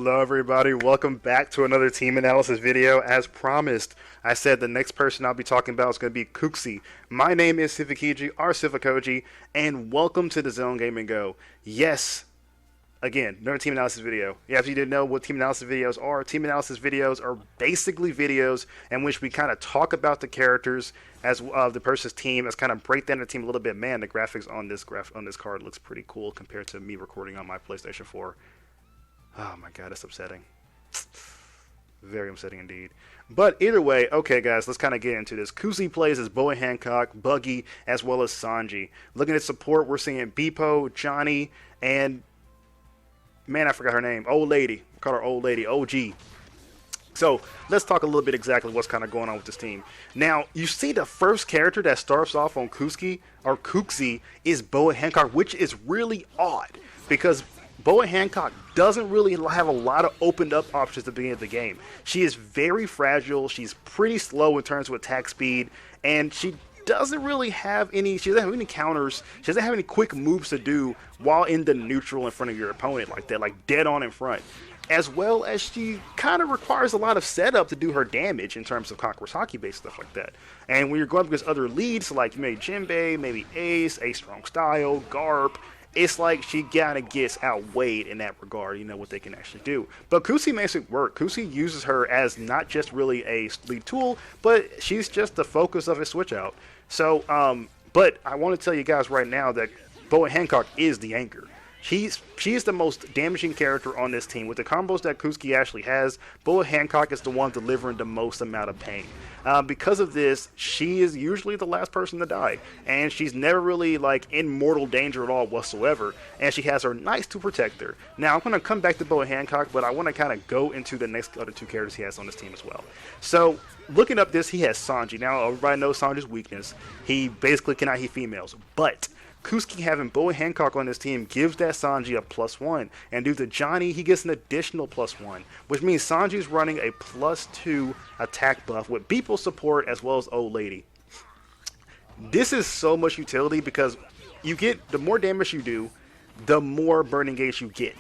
Hello everybody, welcome back to another team analysis video. As promised, I said the next person I'll be talking about is going to be Kukzi. My name is Silvokiji, and welcome to TheZoneGamingGo. Yes, again, another team analysis video. Yeah, if you didn't know what team analysis videos are basically videos in which we kind of talk about the characters as the person's team, as kind of break down the team a little bit. Man, the graphics on this card looks pretty cool compared to me recording on my PlayStation 4. Oh my god, that's upsetting. Very upsetting indeed. But either way, okay guys, let's kind of get into this. Kukzi plays as Boa Hancock, Buggy, as well as Sanji. Looking at support, we're seeing Beepo, Johnny, and... man, I forgot her name. Old lady. We call her Old Lady, OG. So, let's talk a little bit exactly what's kind of going on with this team. Now, you see the first character that starts off on Kukzi is Boa Hancock, which is really odd. Because Boa Hancock doesn't really have a lot of opened up options at the beginning of the game. She is very fragile, she's pretty slow in terms of attack speed, and she doesn't really have any, she doesn't have any counters, she doesn't have any quick moves to do while in the neutral in front of your opponent like that, like dead on in front. As well as she kind of requires a lot of setup to do her damage in terms of Conqueror's Hockey based stuff like that. And when you're going up against other leads like maybe Jinbei, maybe Ace Strong Style, Garp, it's like she kind of gets outweighed in that regard, you know, what they can actually do. But Kukzi makes it work. Kukzi uses her as not just really a lead tool, but she's just the focus of his switch out. So, but I want to tell you guys right now that Boa Hancock is the anchor. She's the most damaging character on this team. With the combos that Kukzi actually has, Boa Hancock is the one delivering the most amount of pain. Because of this, she is usually the last person to die, and she's never really like in mortal danger at all whatsoever, and she has her Knights to protect her. Now, I'm going to come back to Boa Hancock, but I want to kind of go into the next other two characters he has on this team as well. So, looking up this, he has Sanji. Now, everybody knows Sanji's weakness. He basically cannot hit females, but Kukzi having Boa Hancock on his team gives that Sanji a +1, and due to Johnny, he gets an additional +1, which means Sanji's running a +2 attack buff with Beeple support as well as Old Lady. This is so much utility because you get, the more damage you do, the more burning gauge you get.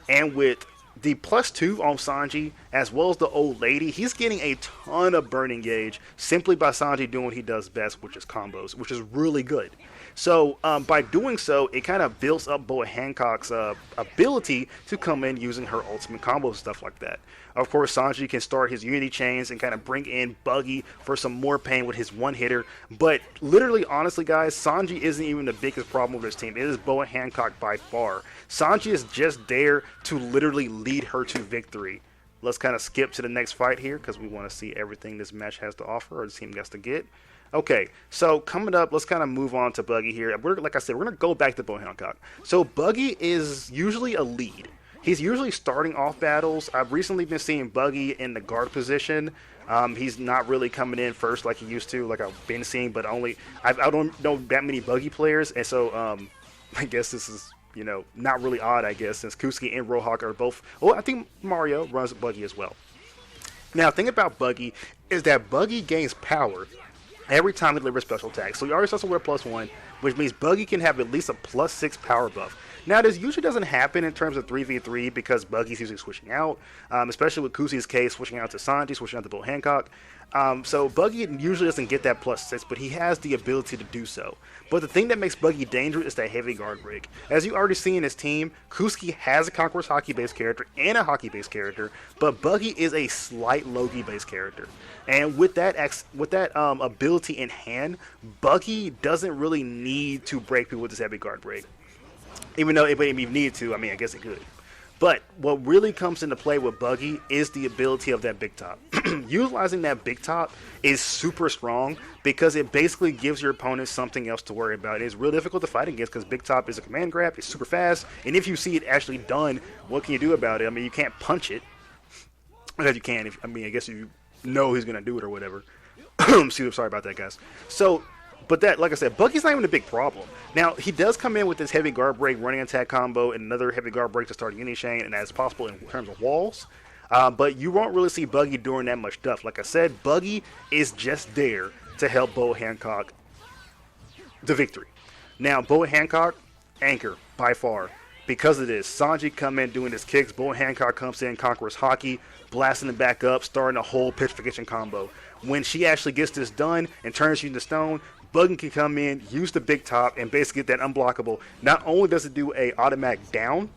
And with the +2 on Sanji, as well as the Old Lady, he's getting a ton of burning gauge simply by Sanji doing what he does best, which is combos, which is really good. So by doing so, it kind of builds up Boa Hancock's ability to come in using her ultimate combos and stuff like that. Of course, Sanji can start his Unity Chains and kind of bring in Buggy for some more pain with his one-hitter. But literally, honestly, guys, Sanji isn't even the biggest problem with this team. It is Boa Hancock by far. Sanji is just there to literally lead her to victory. Let's kind of skip to the next fight here because we want to see everything this match has to offer or the team has to get. Okay, so coming up, let's kind of move on to Buggy here. Like I said, we're going to go back to Boa Hancock. So Buggy is usually a lead. He's usually starting off battles. I've recently been seeing Buggy in the guard position. He's not really coming in first like he used to, like I've been seeing, but I don't know that many Buggy players, and so I guess this is, you know, not really odd, I guess, since Kukzi and Rohawk are both, well, I think Mario runs Buggy as well. Now, the thing about Buggy is that Buggy gains power every time he delivers special attacks. So he already starts to wear +1, which means Buggy can have at least a +6 power buff. Now, this usually doesn't happen in terms of 3v3 because Buggy's usually switching out, especially with Kukzi's case, switching out to Sanji, switching out to Boa Hancock. So Buggy usually doesn't get that +6, but he has the ability to do so. But the thing that makes Buggy dangerous is that heavy guard break. As you already see in his team, Kukzi has a Conqueror's Hockey-based character and a Hockey-based character, but Buggy is a slight Logi-based character. And with that ability in hand, Buggy doesn't really need to break people with this heavy guard break. Even though if it even needed to, I mean, I guess it could. But what really comes into play with Buggy is the ability of that big top. Utilizing that big top is super strong because it basically gives your opponent something else to worry about. It's real difficult to fight against because big top is a command grab, it's super fast, and if you see it actually done, what can you do about it? I mean, you can't punch it. Because you can, I guess if you know he's going to do it or whatever. Sorry about that, guys. So, but that, like I said, Buggy's not even a big problem. Now, he does come in with this heavy guard break, running attack combo, and another heavy guard break to start a Unity Chain, and that's possible in terms of walls. But you won't really see Buggy doing that much stuff. Like I said, Buggy is just there to help Boa Hancock the victory. Now, Boa Hancock, anchor, by far. because of this, Sanji come in doing his kicks, Boa Hancock comes in, conquers Hockey, blasting him back up, starting a whole petrification combo. When she actually gets this done and turns you into stone, Buggy can come in, use the big top, and basically get that unblockable. Not only does it do a automatic down,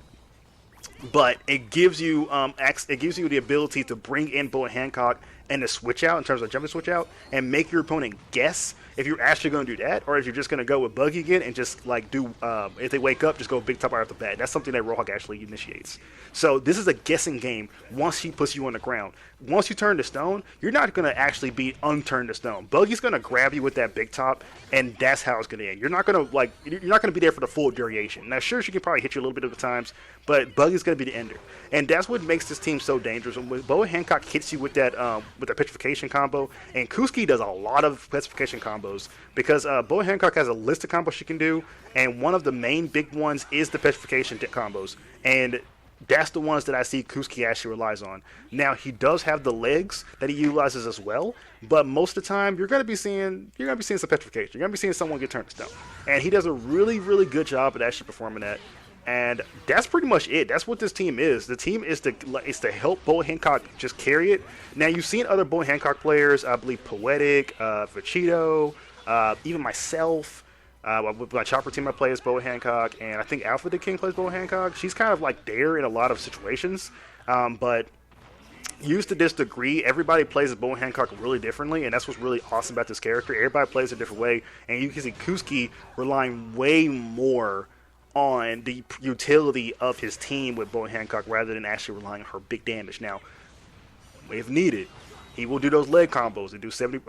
but it gives you the ability to bring in Boa Hancock and to switch out in terms of jumping switch out and make your opponent guess if you're actually going to do that or if you're just going to go with Buggy again and just like do if they wake up, just go big top right off the bat. That's something that Rohawk actually initiates. So this is a guessing game once he puts you on the ground. Once you turn to stone, you're not going to actually be unturned to stone. Buggy's going to grab you with that big top, and that's how it's going to end. You're not going to be there for the full duration. Now, sure, she can probably hit you a little bit at times, but Buggy's going to be the ender, and that's what makes this team so dangerous. When Boa Hancock hits you with that petrification combo, and Kukzi does a lot of petrification combos because Boa Hancock has a list of combos she can do, and one of the main big ones is the petrification combos, and that's the ones that I see Kukzi actually relies on. Now, he does have the legs that he utilizes as well, but most of the time you're gonna be seeing some petrification. You're gonna be seeing someone get turned to stone, and he does a really, really good job at actually performing that. And that's pretty much it. That's what this team is. The team is to help Boa Hancock just carry it. Now, you've seen other Boa Hancock players, I believe Poetic, Vachito, even myself. With my chopper team I play as Boa Hancock, and I think Alpha the King plays Boa Hancock. She's kind of like there in a lot of situations, but used to this degree, everybody plays as Boa Hancock really differently, and that's what's really awesome about this character. Everybody plays a different way, and you can see Kukzi relying way more on the utility of his team with Boa Hancock rather than actually relying on her big damage. Now, if needed, he will do those leg combos and do 70%,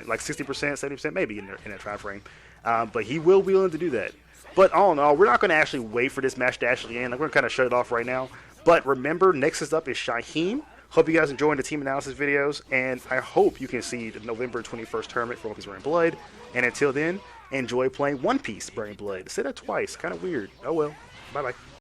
like 60%, 70%, maybe in that time frame. But he will be willing to do that. But all in all, we're not going to actually wait for this match to actually end. Like, we're going to kind of shut it off right now. But remember, next is up is Shaheem. Hope you guys enjoying the team analysis videos, and I hope you can see the November 21st tournament for One Piece Burning Blood. And until then, enjoy playing One Piece Burning Blood. I said that twice. Kind of weird. Oh well. Bye-bye.